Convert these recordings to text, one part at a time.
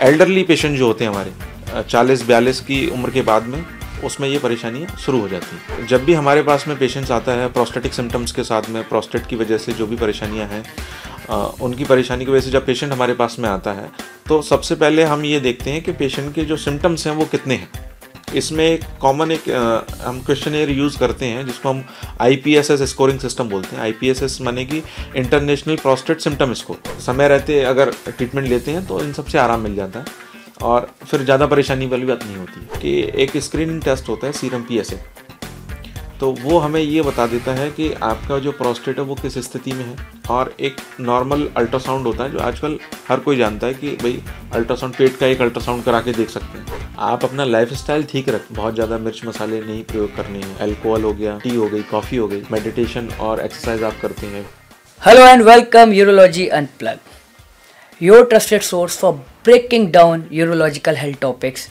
Elderly patient जो होते हैं हमारे 40-42 की उम्र के बाद में उसमें ये परेशानियाँ शुरू हो जाती हैं। जब भी हमारे पास में पेशेंट्स आता है प्रोस्टेटिक सिम्टम्स के साथ में, प्रोस्टेट की वजह से जो भी परेशानियाँ हैं उनकी परेशानी की वजह से जब पेशेंट हमारे पास में आता है तो सबसे पहले हम ये देखते हैं कि पेशेंट के जो सिम्टम्स हैं वो कितने हैं। इसमें एक कॉमन हम क्वेश्चनेयर यूज़ करते हैं जिसको हम IPSS स्कोरिंग सिस्टम बोलते हैं। IPSS माने कि इंटरनेशनल प्रोस्टेट सिम्टम स्कोर। समय रहते अगर ट्रीटमेंट लेते हैं तो इन सबसे आराम मिल जाता है और फिर ज़्यादा परेशानी वाली बात नहीं होती। कि एक स्क्रीनिंग टेस्ट होता है सीरम PSA, तो वो हमें ये बता देता है कि आपका जो प्रोस्टेट है वो किस स्थिति में है। और एक नॉर्मल अल्ट्रासाउंड होता है जो आजकल हर कोई जानता है कि भाई अल्ट्रासाउंड, पेट का एक अल्ट्रासाउंड करा के देख सकते हैं। आप अपना लाइफस्टाइल ठीक रखें, बहुत ज़्यादा मिर्च मसाले नहीं प्रयोग करने हैं, अल्कोहल हो गया, टी हो गई, कॉफ़ी हो गई, मेडिटेशन और एक्सरसाइज आप करते हैं। Hello and welcome urology unplug, your trusted source for breaking down urological health topics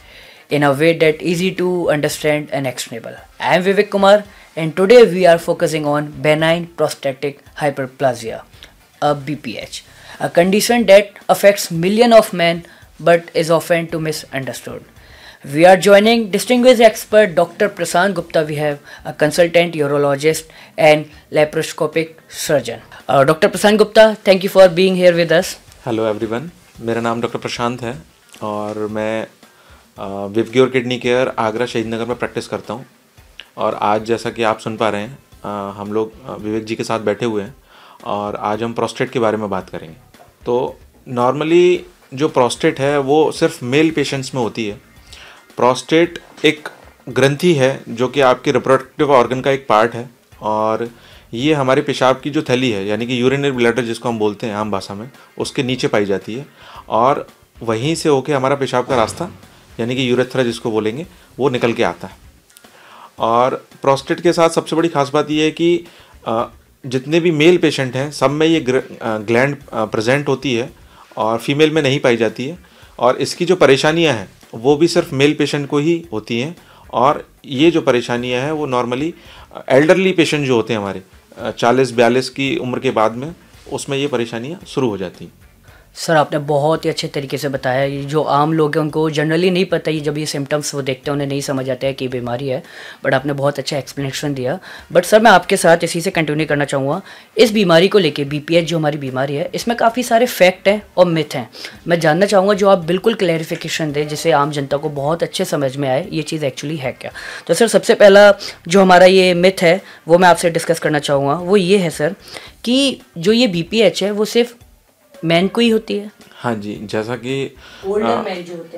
in a way that easy to understand and actionable. I am Vivek Kumar and today we are focusing on benign prostatic hyperplasia, a BPH, a condition that affects millions of men but is often too misunderstood. We are joining distinguished expert Dr. Prashant Gupta. We have a consultant urologist and laparoscopic surgeon. Dr. Prashant Gupta, thank you for being here with us. Hello everyone, मेरा नाम doctor प्रशांत है और मैं विवग्योर kidney care Agra शहीद नगर में practice करता हूँ। और आज जैसा कि आप सुन पा रहे हैं हम लोग विवेक जी के साथ बैठे हुए हैं और आज हम प्रोस्टेट के बारे में बात करेंगे। तो नॉर्मली जो प्रोस्टेट है वो सिर्फ मेल पेशेंट्स में होती है। प्रोस्टेट एक ग्रंथि है जो कि आपके रिप्रोडक्टिव ऑर्गन का एक पार्ट है और ये हमारे पेशाब की जो थैली है यानी कि यूरिनरी ब्लैडर जिसको हम बोलते हैं आम भाषा में, उसके नीचे पाई जाती है और वहीं से होके हमारा पेशाब का रास्ता यानी कि यूरेथ्रा जिसको बोलेंगे वो निकल के आता है। और प्रोस्टेट के साथ सबसे बड़ी खास बात ये है कि जितने भी मेल पेशेंट हैं सब में ये ग्लैंड प्रेजेंट होती है और फीमेल में नहीं पाई जाती है। और इसकी जो परेशानियाँ हैं वो भी सिर्फ मेल पेशेंट को ही होती हैं। और ये जो परेशानियाँ हैं वो नॉर्मली एल्डरली पेशेंट जो होते हैं हमारे 40-42 की उम्र के बाद में उसमें ये परेशानियाँ शुरू हो जाती हैं। सर आपने बहुत ही अच्छे तरीके से बताया। ये जो आम लोग हैं उनको जनरली नहीं पता, ये जब ये सिम्टम्स वो देखते हैं उन्हें नहीं समझ आता है कि बीमारी है, बट आपने बहुत अच्छा एक्सप्लेनेशन दिया। बट सर मैं आपके साथ इसी से कंटिन्यू करना चाहूँगा। इस बीमारी को लेके BPH जो हमारी बीमारी है इसमें काफ़ी सारे फैक्ट हैं और मिथ हैं। मैं जानना चाहूँगा जो आप बिल्कुल क्लैरिफिकेशन दें जिससे आम जनता को बहुत अच्छे समझ में आए ये चीज़ एक्चुअली है क्या। तो सर सबसे पहला जो हमारा ये मिथ है वो मैं आपसे डिस्कस करना चाहूँगा, वो ये है सर कि जो ये BPH है वो सिर्फ मैन को ही होती है। हाँ जी, जैसा कि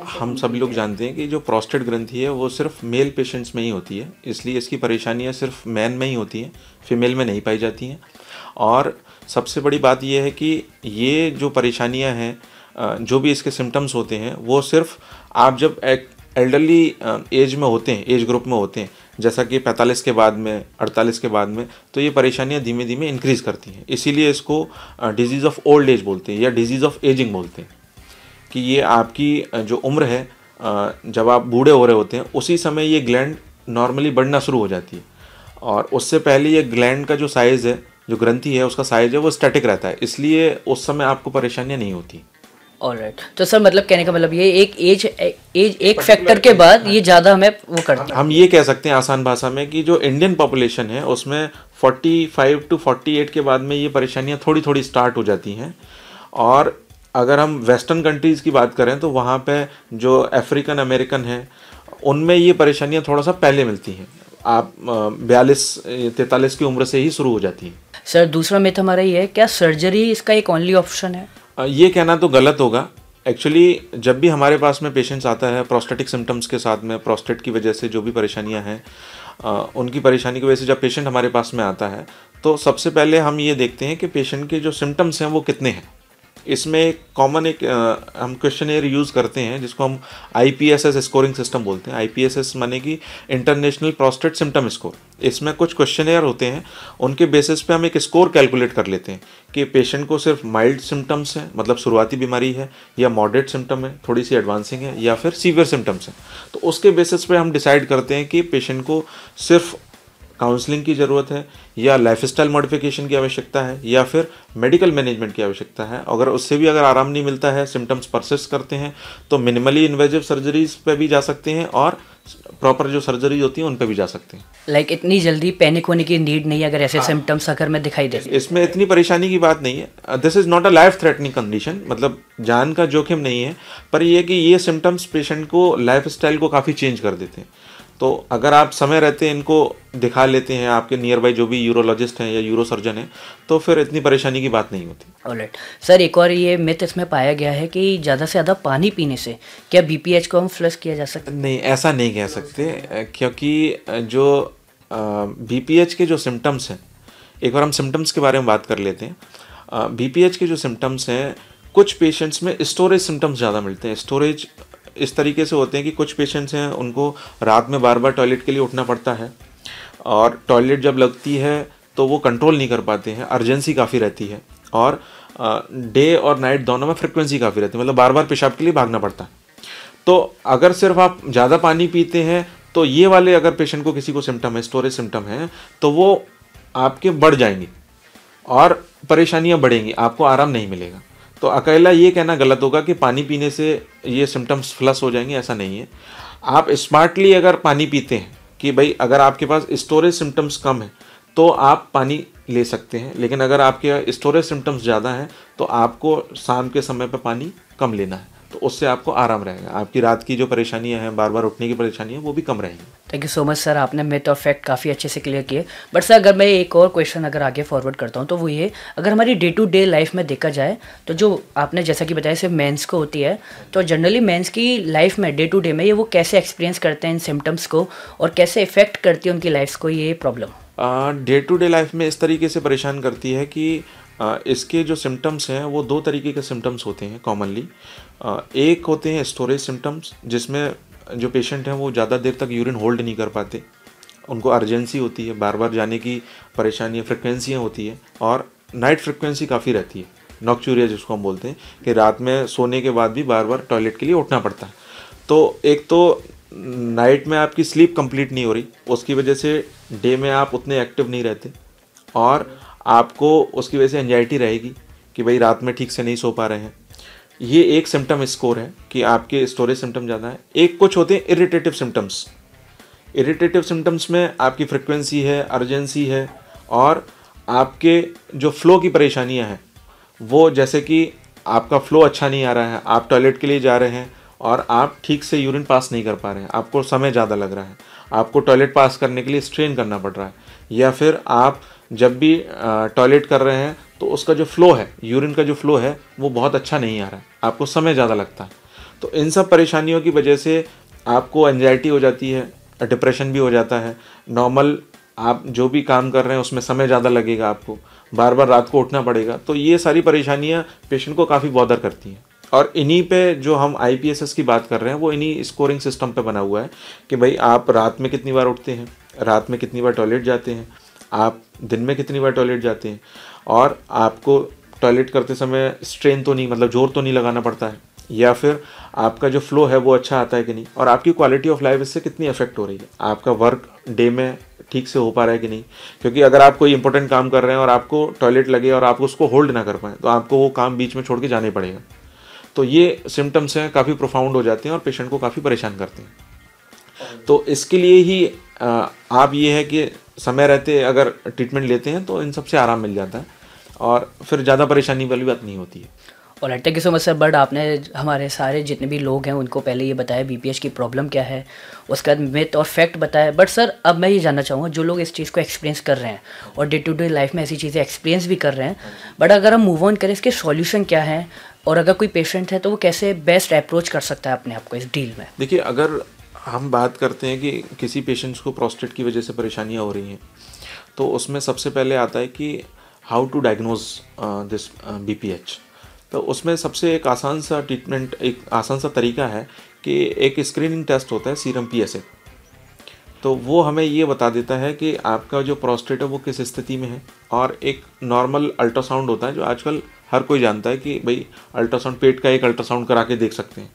हम सभी लोग जानते हैं कि जो प्रोस्टेट ग्रंथि है वो सिर्फ मेल पेशेंट्स में ही होती है, इसलिए इसकी परेशानियाँ सिर्फ मैन में ही होती हैं, फीमेल में नहीं पाई जाती हैं। और सबसे बड़ी बात यह है कि ये जो परेशानियाँ हैं जो भी इसके सिम्टम्स होते हैं वो सिर्फ आप जब एक एल्डरली एज में होते हैं, एज ग्रुप में होते हैं, जैसा कि 45 के बाद में, 48 के बाद में, तो ये परेशानियां धीमे धीमे इंक्रीज़ करती हैं। इसीलिए इसको डिजीज़ ऑफ ओल्ड एज बोलते हैं या डिजीज़ ऑफ एजिंग बोलते हैं कि ये आपकी जो उम्र है जब आप बूढ़े हो रहे होते हैं उसी समय ये ग्लैंड नॉर्मली बढ़ना शुरू हो जाती है। और उससे पहले ये ग्लैंड का जो साइज़ है, जो ग्रंथि है उसका साइज़ है वो स्टैटिक रहता है, इसलिए उस समय आपको परेशानियाँ नहीं होती। ऑलराइट, तो सर मतलब कहने का मतलब ये एक एज एक फैक्टर के बाद ये ज़्यादा हमें वो करता है। हम ये कह सकते हैं आसान भाषा में कि जो इंडियन पॉपुलेशन है उसमें 45 to 48 के बाद में ये परेशानियाँ थोड़ी थोड़ी स्टार्ट हो जाती हैं। और अगर हम वेस्टर्न कंट्रीज़ की बात करें तो वहाँ पे जो अफ्रीकन अमेरिकन हैं उनमें ये परेशानियाँ थोड़ा सा पहले मिलती हैं, आप 42-43 की उम्र से ही शुरू हो जाती हैं। सर दूसरा मिथ हमारा ये है, क्या सर्जरी इसका एक ओनली ऑप्शन है? ये कहना तो गलत होगा। एक्चुअली जब भी हमारे पास में पेशेंट्स आता है प्रोस्टेटिक सिम्टम्स के साथ में, प्रोस्टेट की वजह से जो भी परेशानियां हैं उनकी परेशानी की वजह से जब पेशेंट हमारे पास में आता है तो सबसे पहले हम ये देखते हैं कि पेशेंट के जो सिम्टम्स हैं वो कितने हैं। इसमें एक कॉमन हम क्वेश्चनेयर यूज़ करते हैं जिसको हम IPSS स्कोरिंग सिस्टम बोलते हैं। IPSS माने कि इंटरनेशनल प्रोस्टेट सिम्टम स्कोर। इसमें कुछ क्वेश्चनेयर होते हैं, उनके बेसिस पे हम एक स्कोर कैलकुलेट कर लेते हैं कि पेशेंट को सिर्फ माइल्ड सिम्टम्स हैं, मतलब शुरुआती बीमारी है, या मॉडरेट सिम्टम है, थोड़ी सी एडवांसिंग है, या फिर सीवियर सिम्टम्स हैं। तो उसके बेसिस पे हम डिसाइड करते हैं कि पेशेंट को सिर्फ काउंसलिंग की ज़रूरत है, या लाइफस्टाइल मॉडिफिकेशन की आवश्यकता है, या फिर मेडिकल मैनेजमेंट की आवश्यकता है। अगर उससे भी अगर आराम नहीं मिलता है, सिम्टम्स परसिस्ट करते हैं, तो मिनिमली इन्वेजिव सर्जरीज पे भी जा सकते हैं और प्रॉपर जो सर्जरी होती है उन पे भी जा सकते हैं। लाइक इतनी जल्दी पैनिक होने की नीड नहीं है अगर ऐसे सिम्टम्स अगर में दिखाई दे। इसमें इतनी परेशानी की बात नहीं है। This is not a life threatening condition, मतलब जान का जोखिम नहीं है, पर ये कि ये सिम्टम्स पेशेंट को लाइफ स्टाइल को काफ़ी चेंज कर देते हैं। तो अगर आप समय रहते इनको दिखा लेते हैं, आपके नियर बाई जो भी यूरोलॉजिस्ट हैं या यूरो सर्जन हैं, तो फिर इतनी परेशानी की बात नहीं होती। ऑलराइट सर, एक और ये मिथ इसमें पाया गया है कि ज़्यादा से ज़्यादा पानी पीने से क्या BPH को हम फ्लश किया जा सकता है? नहीं, ऐसा नहीं कह सकते, क्योंकि जो BPH के जो सिम्टम्स हैं, एक बार हम सिम्टम्स के बारे में बात कर लेते हैं। BPH के जो सिम्टम्स हैं, कुछ पेशेंट्स में स्टोरेज सिम्टम्स ज़्यादा मिलते हैं। स्टोरेज इस तरीके से होते हैं कि कुछ पेशेंट्स हैं उनको रात में बार बार टॉयलेट के लिए उठना पड़ता है, और टॉयलेट जब लगती है तो वो कंट्रोल नहीं कर पाते हैं, अर्जेंसी काफ़ी रहती है, और डे और नाइट दोनों में फ्रिक्वेंसी काफ़ी रहती है, मतलब बार बार पेशाब के लिए भागना पड़ता है। तो अगर सिर्फ आप ज़्यादा पानी पीते हैं, तो ये वाले अगर पेशेंट को किसी को सिम्टम है, स्टोरेज सिम्टम है, तो वो आपके बढ़ जाएंगे और परेशानियाँ बढ़ेंगी, आपको आराम नहीं मिलेगा। तो अकेला ये कहना गलत होगा कि पानी पीने से ये सिम्टम्स फ्लश हो जाएंगे, ऐसा नहीं है। आप स्मार्टली अगर पानी पीते हैं कि भाई अगर आपके पास स्टोरेज सिम्टम्स कम है तो आप पानी ले सकते हैं, लेकिन अगर आपके स्टोरेज सिम्टम्स ज़्यादा हैं तो आपको शाम के समय पर पानी कम लेना है, तो उससे आपको आराम रहेगा। आपकी रात की जो परेशानियां हैं, बार बार उठने की परेशानियां, वो भी कम रहेंगी। Thank you so much sir, आपने मिथ और फैक्ट काफ़ी अच्छे से क्लियर किए। बट सर, अगर मैं एक और क्वेश्चन अगर आगे फॉरवर्ड करता हूँ तो वो ये, अगर हमारी डे टू डे लाइफ में देखा जाए तो जो आपने जैसा कि बताया सिर्फ मेंस को होती है, तो जनरली मेंस की लाइफ में डे टू डे में ये वो कैसे एक्सपीरियंस करते हैं इन सिम्टम्स को, और कैसे इफेक्ट करती है उनकी लाइफ को ये problem? Day to day life में इस तरीके से परेशान करती है कि इसके जो सिम्टम्स हैं वो दो तरीके के सिम्टम्स होते हैं कॉमनली। एक होते हैं स्टोरेज सिम्टम्स, जिसमें जो पेशेंट हैं वो ज़्यादा देर तक यूरिन होल्ड नहीं कर पाते, उनको अर्जेंसी होती है, बार बार जाने की परेशानी, फ्रिक्वेंसियाँ होती है, और नाइट फ्रिक्वेंसी काफ़ी रहती है, नॉक्चूरिया जिसको हम बोलते हैं, कि रात में सोने के बाद भी बार बार टॉयलेट के लिए उठना पड़ता है। तो एक तो नाइट में आपकी स्लीप कंप्लीट नहीं हो रही, उसकी वजह से डे में आप उतने एक्टिव नहीं रहते, और आपको उसकी वजह से एंजाइटी रहेगी कि भाई रात में ठीक से नहीं सो पा रहे हैं। ये एक सिम्टम स्कोर है कि आपके स्टोरेज सिम्टम ज़्यादा है। एक कुछ होते हैं इरिटेटिव सिम्टम्स। इरिटेटिव सिम्टम्स में आपकी फ्रिक्वेंसी है, अर्जेंसी है, और आपके जो फ्लो की परेशानियां हैं, वो जैसे कि आपका फ्लो अच्छा नहीं आ रहा है, आप टॉयलेट के लिए जा रहे हैं और आप ठीक से यूरिन पास नहीं कर पा रहे हैं, आपको समय ज़्यादा लग रहा है, आपको टॉयलेट पास करने के लिए स्ट्रेन करना पड़ रहा है, या फिर आप जब भी टॉयलेट कर रहे हैं तो उसका जो फ्लो है, यूरिन का जो फ्लो है, वो बहुत अच्छा नहीं आ रहा है, आपको समय ज़्यादा लगता है। तो इन सब परेशानियों की वजह से आपको एंजाइटी हो जाती है, डिप्रेशन भी हो जाता है। नॉर्मल आप जो भी काम कर रहे हैं उसमें समय ज़्यादा लगेगा, आपको बार बार रात को उठना पड़ेगा। तो ये सारी परेशानियाँ पेशेंट को काफ़ी बॉदर करती हैं, और इन्हीं पे जो हम IPSS की बात कर रहे हैं वो इन्हीं स्कोरिंग सिस्टम पे बना हुआ है कि भाई आप रात में कितनी बार उठते हैं, रात में कितनी बार टॉयलेट जाते हैं, आप दिन में कितनी बार टॉयलेट जाते हैं, और आपको टॉयलेट करते समय स्ट्रेन तो नहीं, मतलब जोर तो नहीं लगाना पड़ता है, या फिर आपका जो फ्लो है वो अच्छा आता है कि नहीं, और आपकी क्वालिटी ऑफ लाइफ इससे कितनी अफेक्ट हो रही है, आपका वर्क डे में ठीक से हो पा रहा है कि नहीं। क्योंकि अगर आप कोई इंपॉर्टेंट काम कर रहे हैं और आपको टॉयलेट लगे और आप उसको होल्ड ना कर पाएँ, तो आपको वो काम बीच में छोड़ के जाने पड़ेगा। तो ये सिम्टम्स हैं, काफ़ी प्रोफाउंड हो जाते हैं और पेशेंट को काफ़ी परेशान करते हैं। तो इसके लिए ही आप ये है कि समय रहते अगर ट्रीटमेंट लेते हैं तो इन सबसे आराम मिल जाता है, और फिर ज़्यादा परेशानी वाली बात नहीं होती है। और thank you so much sir. But आपने हमारे सारे जितने भी लोग हैं उनको पहले ये बताया BPH की प्रॉब्लम क्या है, उसका मिथ और फैक्ट बताया। बट सर, अब मैं ये जानना चाहूँगा, जो लोग इस चीज़ को एक्सपीरियंस कर रहे हैं और डे टू डे लाइफ में ऐसी चीज़ें एक्सपीरियंस भी कर रहे हैं, बट अगर हम मूव ऑन करें, इसके सॉल्यूशन क्या है, और अगर कोई पेशेंट है तो वो कैसे बेस्ट अप्रोच कर सकता है अपने आप को इस डील में? देखिए, अगर हम बात करते हैं कि किसी पेशेंट्स को प्रोस्टेट की वजह से परेशानियाँ हो रही हैं, तो उसमें सबसे पहले आता है कि how to diagnose this BPH। तो उसमें सबसे एक आसान सा ट्रीटमेंट, एक आसान सा तरीका है कि एक स्क्रीनिंग टेस्ट होता है सीरम PSA। तो वो हमें ये बता देता है कि आपका जो प्रोस्टेट है वो किस स्थिति में है। और एक नॉर्मल अल्ट्रासाउंड होता है जो आजकल हर कोई जानता है कि भाई अल्ट्रासाउंड, पेट का एक अल्ट्रासाउंड करा के देख सकते हैं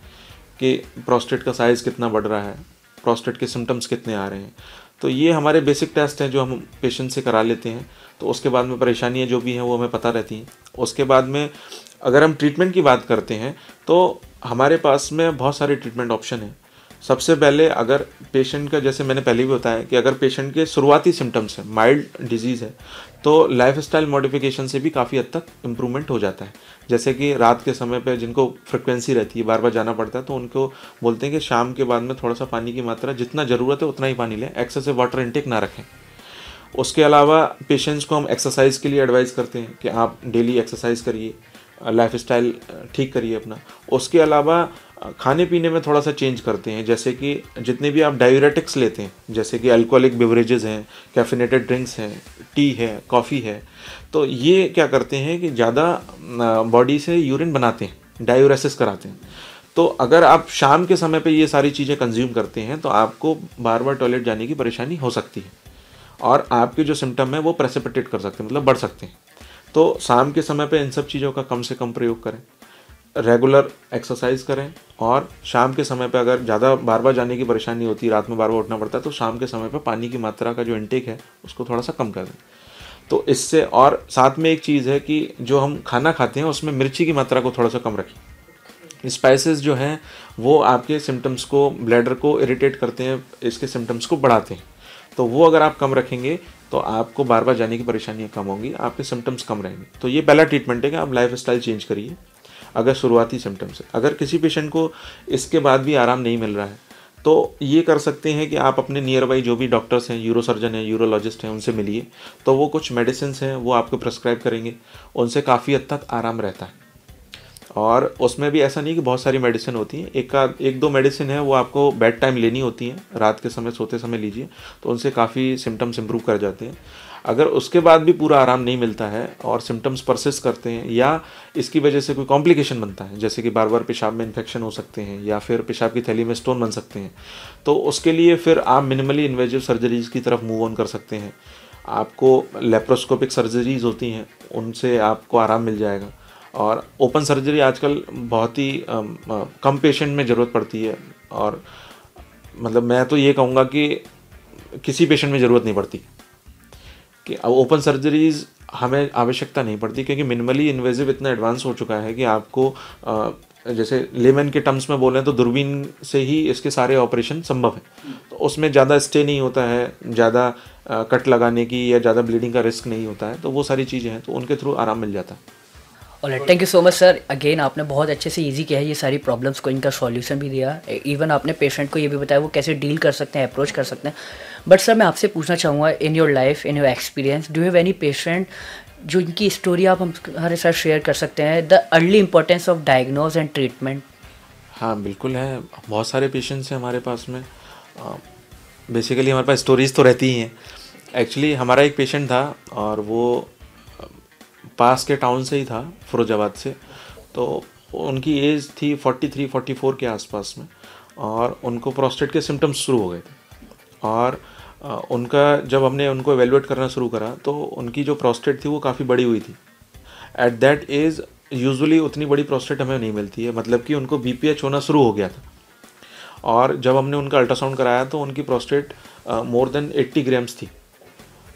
कि प्रोस्टेट का साइज़ कितना बढ़ रहा है, प्रोस्टेट के सिम्टम्स कितने आ रहे हैं। तो ये हमारे बेसिक टेस्ट हैं जो हम पेशेंट से करा लेते हैं। तो उसके बाद में परेशानियाँ जो भी हैं वो हमें पता रहती हैं। उसके बाद में अगर हम ट्रीटमेंट की बात करते हैं तो हमारे पास में बहुत सारे ट्रीटमेंट ऑप्शन हैं। सबसे पहले अगर पेशेंट का, जैसे मैंने पहले भी बताया कि अगर पेशेंट के शुरुआती सिम्टम्स हैं, माइल्ड डिजीज़ है, तो लाइफस्टाइल मॉडिफिकेशन से भी काफ़ी हद तक इम्प्रूवमेंट हो जाता है। जैसे कि रात के समय पे जिनको फ्रिक्वेंसी रहती है, बार बार जाना पड़ता है, तो उनको बोलते हैं कि शाम के बाद में थोड़ा सा पानी की मात्रा जितना ज़रूरत है उतना ही पानी लें, एक्सेसिव वाटर इनटेक ना रखें। उसके अलावा पेशेंट्स को हम एक्सरसाइज के लिए एडवाइस करते हैं कि आप डेली एक्सरसाइज करिए, लाइफस्टाइल ठीक करिए अपना। उसके अलावा खाने पीने में थोड़ा सा चेंज करते हैं, जैसे कि जितने भी आप डायूरेटिक्स लेते हैं, जैसे कि अल्कोहलिक बेवरेजेस हैं, कैफिनेटेड ड्रिंक्स हैं, टी है, कॉफ़ी है, तो ये क्या करते हैं कि ज़्यादा बॉडी से यूरिन बनाते हैं, डायूरेसिस कराते हैं। तो अगर आप शाम के समय पे ये सारी चीज़ें कंज्यूम करते हैं तो आपको बार बार टॉयलेट जाने की परेशानी हो सकती है और आपके जो सिम्टम है वो प्रेसिपिटेट कर सकते हैं, मतलब बढ़ सकते हैं। तो शाम के समय पे इन सब चीज़ों का कम से कम प्रयोग करें, रेगुलर एक्सरसाइज करें, और शाम के समय पे अगर ज़्यादा बार बार जाने की परेशानी होती है, रात में बार बार उठना पड़ता है, तो शाम के समय पे पानी की मात्रा का जो इनटेक है उसको थोड़ा सा कम कर दें। तो इससे, और साथ में एक चीज़ है कि जो हम खाना खाते हैं उसमें मिर्ची की मात्रा को थोड़ा सा कम रखें। स्पाइसेस जो हैं वो आपके सिम्टम्स को, ब्लैडर को इरिटेट करते हैं, इसके सिम्टम्स को बढ़ाते हैं। तो वो अगर आप कम रखेंगे तो आपको बार बार जाने की परेशानियाँ कम होंगी, आपके सिम्टम्स कम रहेंगे। तो ये पहला ट्रीटमेंट है कि आप लाइफ स्टाइल चेंज करिए अगर शुरुआती सिम्टम्स है। अगर किसी पेशेंट को इसके बाद भी आराम नहीं मिल रहा है तो ये कर सकते हैं कि आप अपने नियर बाई जो भी डॉक्टर्स हैं, यूरोसर्जन हैं, यूरोलॉजिस्ट हैं, उनसे मिलिए। तो वो कुछ मेडिसिन हैं वो आपको प्रेस्क्राइब करेंगे, उनसे काफ़ी हद तक आराम रहता है। और उसमें भी ऐसा नहीं कि बहुत सारी मेडिसिन होती हैं, एक दो मेडिसिन है वो आपको बेड टाइम लेनी होती हैं, रात के समय सोते समय लीजिए, तो उनसे काफ़ी सिम्टम्स इम्प्रूव कर जाते हैं। अगर उसके बाद भी पूरा आराम नहीं मिलता है और सिम्टम्स परसिस्ट करते हैं या इसकी वजह से कोई कॉम्प्लिकेशन बनता है, जैसे कि बार बार पेशाब में इन्फेक्शन हो सकते हैं या फिर पेशाब की थैली में स्टोन बन सकते हैं, तो उसके लिए फिर आप मिनिमली इन्वेजिव सर्जरीज़ की तरफ मूव ऑन कर सकते हैं। आपको लेप्रोस्कोपिक सर्जरीज़ होती हैं, उनसे आपको आराम मिल जाएगा। और ओपन सर्जरी आजकल बहुत ही कम पेशेंट में ज़रूरत पड़ती है, और मतलब मैं तो ये कहूँगा कि किसी पेशेंट में ज़रूरत नहीं पड़ती कि अब ओपन सर्जरीज़ हमें आवश्यकता नहीं पड़ती, क्योंकि मिनिमली इन्वेजिव इतना एडवांस हो चुका है कि आपको जैसे लेमन के टर्म्स में बोलें तो दूरबीन से ही इसके सारे ऑपरेशन संभव है। तो उसमें ज़्यादा स्टे नहीं होता है, ज़्यादा कट लगाने की या ज़्यादा ब्लीडिंग का रिस्क नहीं होता है, तो वो सारी चीज़ें हैं, तो उनके थ्रू आराम मिल जाता है। Alright, thank you so much sir. Again आपने बहुत अच्छे से इजी किया है ये सारी प्रॉब्लम्स को, इनका सॉल्यूशन भी दिया, इवन आपने पेशेंट को ये भी बताया वो कैसे डील कर सकते हैं, अप्रोच कर सकते हैं। बट सर मैं आपसे पूछना चाहूँगा, in your life, in your experience, do have any patient जो इनकी स्टोरी आप हमारे साथ शेयर कर सकते हैं, the early importance of diagnose and treatment? हाँ बिल्कुल है, बहुत सारे पेशेंट्स हैं हमारे पास में। बेसिकली हमारे पास स्टोरीज़ तो रहती ही हैं। एक्चुअली हमारा एक पेशेंट था और वो पास के टाउन से ही था, फिरोजाबाद से। तो उनकी एज थी 43-44 के आसपास में, और उनको प्रोस्टेट के सिम्टम्स शुरू हो गए थे। और उनका जब हमने उनको एवेलुएट करना शुरू करा तो उनकी जो प्रोस्टेट थी वो काफ़ी बड़ी हुई थी। एट दैट एज यूजुअली उतनी बड़ी प्रोस्टेट हमें नहीं मिलती है, मतलब कि उनको BPH होना शुरू हो गया था। और जब हमने उनका अल्ट्रासाउंड कराया तो उनकी प्रोस्टेट मोर देन 80 ग्राम्स थी,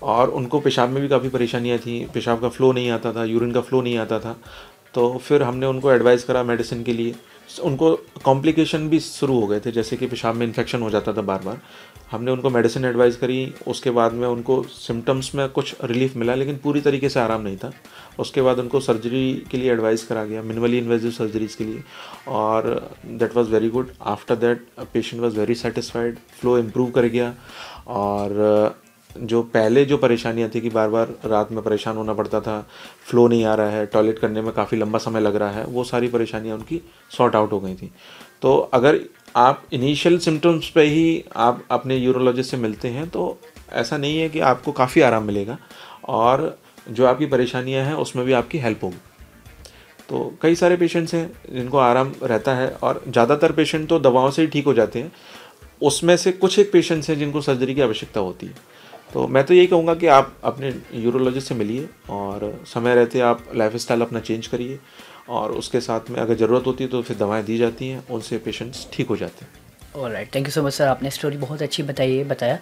और उनको पेशाब में भी काफ़ी परेशानियाँ थी, पेशाब का फ़्लो नहीं आता था, यूरिन का फ़्लो नहीं आता था। तो फिर हमने उनको एडवाइस करा मेडिसिन के लिए। उनको कॉम्प्लिकेशन भी शुरू हो गए थे, जैसे कि पेशाब में इन्फेक्शन हो जाता था बार बार। हमने उनको मेडिसिन एडवाइस करी, उसके बाद में उनको सिम्टम्स में कुछ रिलीफ मिला, लेकिन पूरी तरीके से आराम नहीं था। उसके बाद उनको सर्जरी के लिए एडवाइस करा गया, मिनिमली इन्वेजिव सर्जरीज़ के लिए, और that was very good. After that patient was very satisfied, flow improve कर गया। और जो पहले जो परेशानियां थी कि बार बार रात में परेशान होना पड़ता था, फ्लो नहीं आ रहा है, टॉयलेट करने में काफ़ी लंबा समय लग रहा है, वो सारी परेशानियां उनकी सॉर्ट आउट हो गई थी। तो अगर आप इनिशियल सिम्टम्स पे ही आप अपने यूरोलॉजिस्ट से मिलते हैं तो ऐसा नहीं है कि आपको काफ़ी आराम मिलेगा, और जो आपकी परेशानियां हैं उसमें भी आपकी हेल्प होगी। तो कई सारे पेशेंट्स हैं जिनको आराम रहता है और ज़्यादातर पेशेंट तो दवाओं से ही ठीक हो जाते हैं। उसमें से कुछ एक पेशेंट्स हैं जिनको सर्जरी की आवश्यकता होती है। तो मैं तो यही कहूँगा कि आप अपने यूरोलॉजिस्ट से मिलिए और समय रहते आप लाइफस्टाइल अपना चेंज करिए, और उसके साथ में अगर ज़रूरत होती है तो फिर दवाएं दी जाती हैं, उनसे पेशेंट्स ठीक हो जाते हैं। Alright, thank you so much sir, आपने स्टोरी बहुत अच्छी बताया।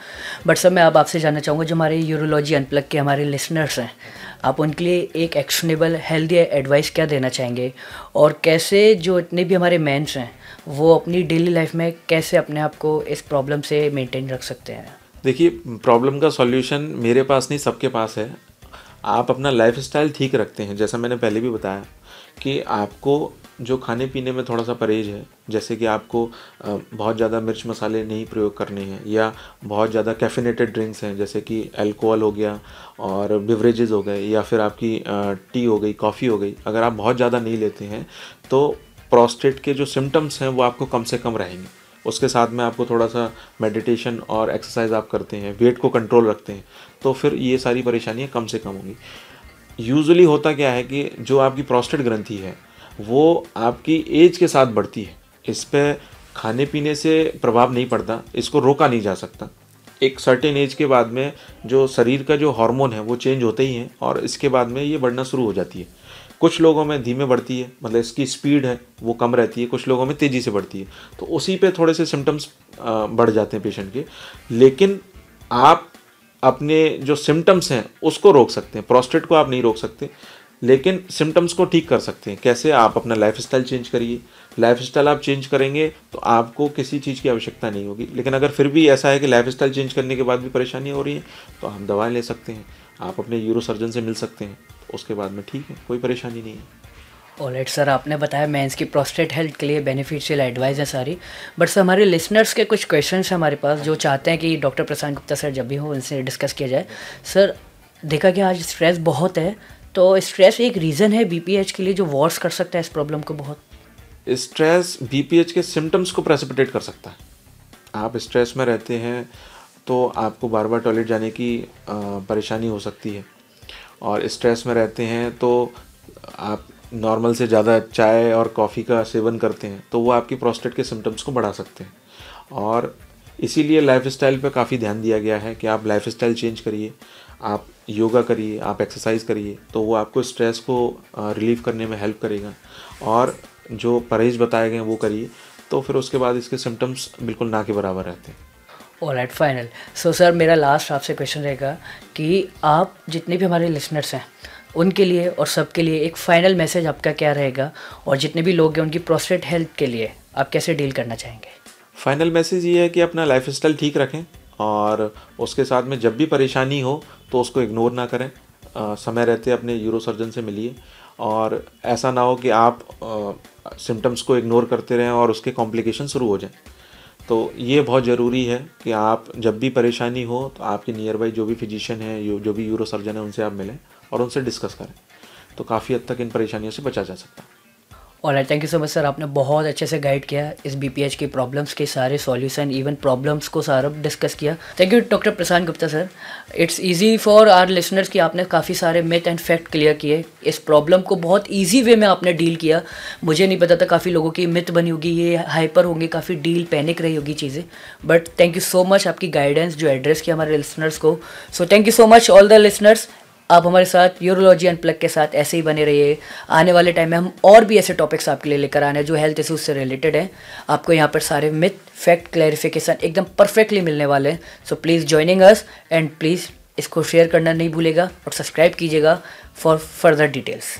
बट सर मैं अब आपसे जानना चाहूँगा, जो हमारे यूरोलॉजी अनप्लग के हमारे लिसनर्स हैं, आप उनके लिए एक एक्शनेबल हेल्दी एडवाइस क्या देना चाहेंगे, और कैसे जो इतने भी हमारे मेंस हैं वो अपनी डेली लाइफ में कैसे अपने आप को इस प्रॉब्लम से मेंटेन रख सकते हैं? देखिए, प्रॉब्लम का सॉल्यूशन मेरे पास नहीं, सबके पास है। आप अपना लाइफस्टाइल ठीक रखते हैं, जैसा मैंने पहले भी बताया कि आपको जो खाने पीने में थोड़ा सा परहेज है, जैसे कि आपको बहुत ज़्यादा मिर्च मसाले नहीं प्रयोग करने हैं, या बहुत ज़्यादा कैफिनेटेड ड्रिंक्स हैं जैसे कि अल्कोहल हो गया और बिवरेजेस हो गए, या फिर आपकी टी हो गई, कॉफ़ी हो गई, अगर आप बहुत ज़्यादा नहीं लेते हैं तो प्रोस्टेट के जो सिम्टम्स हैं वो आपको कम से कम रहेंगे। उसके साथ में आपको थोड़ा सा मेडिटेशन और एक्सरसाइज आप करते हैं, वेट को कंट्रोल रखते हैं, तो फिर ये सारी परेशानियाँ कम से कम होंगी। यूजुअली होता क्या है कि जो आपकी प्रोस्टेट ग्रंथि है वो आपकी एज के साथ बढ़ती है, इस पर खाने पीने से प्रभाव नहीं पड़ता, इसको रोका नहीं जा सकता। एक सर्टेन एज के बाद में जो शरीर का जो हार्मोन है वो चेंज होते ही हैं, और इसके बाद में ये बढ़ना शुरू हो जाती है। कुछ लोगों में धीमे बढ़ती है, मतलब इसकी स्पीड है वो कम रहती है, कुछ लोगों में तेज़ी से बढ़ती है, तो उसी पे थोड़े से सिम्टम्स बढ़ जाते हैं पेशेंट के। लेकिन आप अपने जो सिम्टम्स हैं उसको रोक सकते हैं, प्रोस्टेट को आप नहीं रोक सकते, लेकिन सिम्टम्स को ठीक कर सकते हैं। कैसे? आप अपना लाइफस्टाइल चेंज करिए। लाइफस्टाइल आप चेंज करेंगे तो आपको किसी चीज़ की आवश्यकता नहीं होगी। लेकिन अगर फिर भी ऐसा है कि लाइफस्टाइल चेंज करने के बाद भी परेशानी हो रही है तो आप दवाएं ले सकते हैं, आप अपने यूरो सर्जन से मिल सकते हैं, तो उसके बाद में ठीक है, कोई परेशानी नहीं है। ऑलराइट सर, आपने बताया मेंस की प्रोस्टेट हेल्थ के लिए बेनिफिशियल एडवाइस है सारी। बट सर हमारे लिसनर्स के कुछ क्वेश्चंस हैं हमारे पास जो चाहते हैं कि डॉक्टर प्रशांत गुप्ता सर जब भी हो उनसे डिस्कस किया जाए। सर देखा कि आज स्ट्रेस बहुत है, तो स्ट्रेस एक रीज़न है बीपीएच के लिए जो वॉर्स कर सकता है इस प्रॉब्लम को बहुत? स्ट्रेस बीपीएच के सिम्टम्स को प्रेसिपिटेट कर सकता है। आप स्ट्रेस में रहते हैं तो आपको बार बार टॉयलेट जाने की परेशानी हो सकती है, और स्ट्रेस में रहते हैं तो आप नॉर्मल से ज़्यादा चाय और कॉफ़ी का सेवन करते हैं, तो वो आपकी प्रोस्टेट के सिम्टम्स को बढ़ा सकते हैं। और इसीलिए लाइफस्टाइल पे काफ़ी ध्यान दिया गया है कि आप लाइफस्टाइल चेंज करिए, आप योगा करिए, आप एक्सरसाइज करिए, तो वो आपको स्ट्रेस को रिलीव करने में हेल्प करेगा। और जो परहेज बताए गए हैं वो करिए, तो फिर उसके बाद इसके सिम्टम्स बिल्कुल ना के बराबर रहते हैं। Alright, final. सो सर मेरा लास्ट आपसे क्वेश्चन रहेगा कि आप जितने भी हमारे लिसनर्स हैं उनके लिए और सबके लिए एक फ़ाइनल मैसेज आपका क्या रहेगा, और जितने भी लोग हैं उनकी प्रोस्टेट हेल्थ के लिए आप कैसे डील करना चाहेंगे? फाइनल मैसेज ये है कि अपना लाइफस्टाइल ठीक रखें, और उसके साथ में जब भी परेशानी हो तो उसको इग्नोर ना करें। समय रहते अपने यूरो सर्जन से मिलिए, और ऐसा ना हो कि आप सिम्टम्स को इग्नोर करते रहें और उसके कॉम्प्लिकेशन शुरू हो जाएं। तो ये बहुत ज़रूरी है कि आप जब भी परेशानी हो तो आपके नियर बाई जो भी फिजिशियन है, जो भी यूरो सर्जन है, उनसे आप मिलें और उनसे डिस्कस करें, तो काफ़ी हद तक इन परेशानियों से बचा जा सकता है। Alright, thank you so much sir, आपने बहुत अच्छे से गाइड किया इस बीपीएच की प्रॉब्लम्स के सारे सॉल्यूशन, इवन प्रॉब्लम्स को सारा डिस्कस किया। Thank you doctor Prashant Gupta sir. It's easy for our listeners कि आपने काफ़ी सारे मिथ एंड फैक्ट क्लियर किए, इस प्रॉब्लम को बहुत ईजी वे में आपने डील किया। मुझे नहीं पता था काफ़ी लोगों की मिथ बनी होगी, ये हाइपर होंगे, काफ़ी डील पैनिक रही होगी चीज़ें, but thank you so much आपकी गाइडेंस जो एड्रेस किया हमारे लिसनर्स को। So thank you so much all the listeners. आप हमारे साथ यूरोलॉजी अनप्लग के साथ ऐसे ही बने रहिए। आने वाले टाइम में हम और भी ऐसे टॉपिक्स आपके लिए लेकर आने हैं जो हेल्थ इशूज से रिलेटेड है। आपको यहाँ पर सारे मिथ फैक्ट क्लैरिफिकेशन एकदम परफेक्टली मिलने वाले हैं। So please joining us, and please इसको शेयर करना नहीं भूलेगा और सब्सक्राइब कीजिएगा फॉर फर्दर डिटेल्स।